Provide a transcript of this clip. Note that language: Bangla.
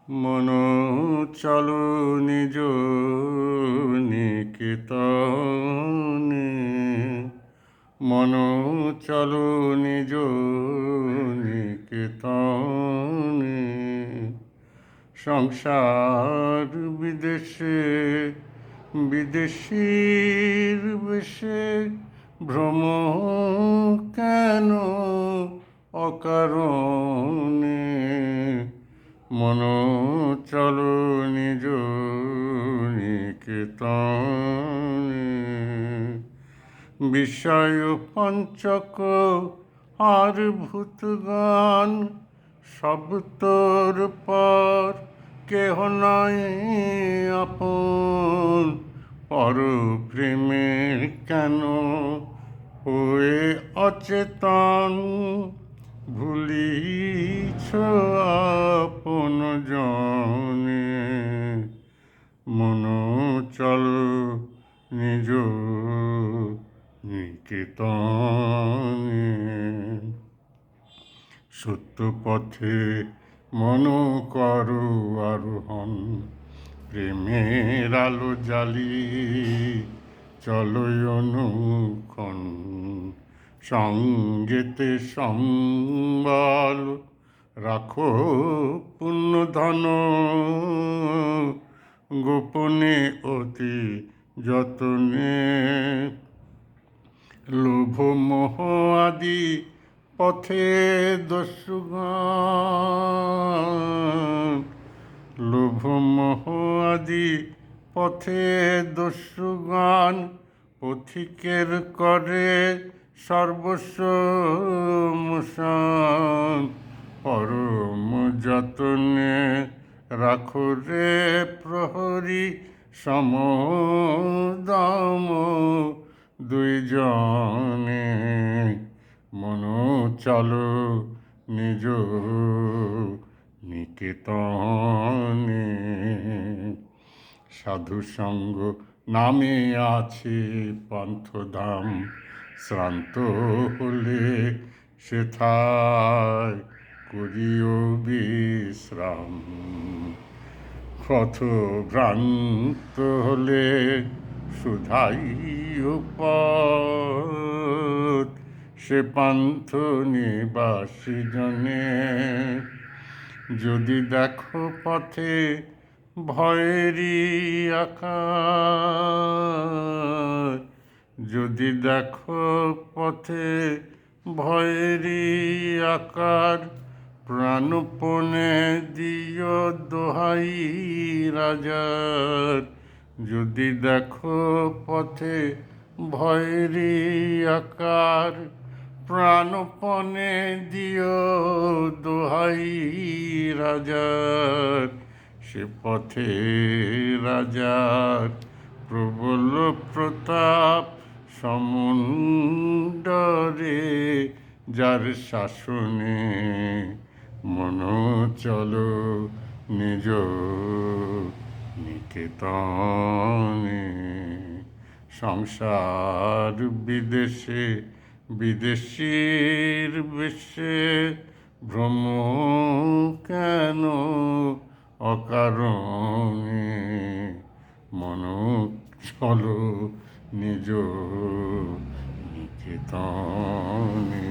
মন চলো নিজ নিকেতনে, মন চলো নিজ নিকেতনে। সংসার বিদেশে বিদেশীর বেশে ভ্রম কেন অকারণে। মন চলো নিজ নিকেতনে। বিষয় পঞ্চক আর ভূতগান সব তোর পর, কেহ নয় আপন। পর প্রেমে কেন হয়ে অচেতন, ভুলিছ আপন জনে। মন চলো নিজ নিকেতনে। সত্য পথে মন করো আরোহণ, প্রেমের আলো জ্বালি চলো অনুক্ষণ। সঙ্গেতে সম্বল রাখো পুণ্যধন, গোপনে অতি যতনে। লোভ মোহ আদি পথে দস্যুগণ, লোভ মোহ আদি পথে দস্যুগণ। পথিকের করে সর্বস্ব মোশন, পরম যতনে রাখো রে প্রহরী সমদম দুইজনে। মন চলো নিজ নিকেতনে। সাধু সঙ্গ নামে আছে পন্থধাম, শ্রান্ত হলে সেথায় করিও বিশ্রাম। পথভ্রান্ত হলে শুধাইও পথ, সে পান্থ নিবাসী জনে। যদি দেখো পথে ভয়েরই আকার, যদি দেখো পথে ভয়েরই আকার। প্রাণপণে দিও দোহাই রাজার, যদি দেখো পথে ভয়েরই আকার। প্রাণপণে দিও দোহাই রাজার, সে পথে রাজার প্রবল প্রতাপ সমুন্ডরে যার শাসনে। মন চলো নিজ নিকেতনে। সংসার বিদেশে বিদেশীর বেশে ভ্রম কেন অকারণে। মন চলো নিজ নিকেতনে।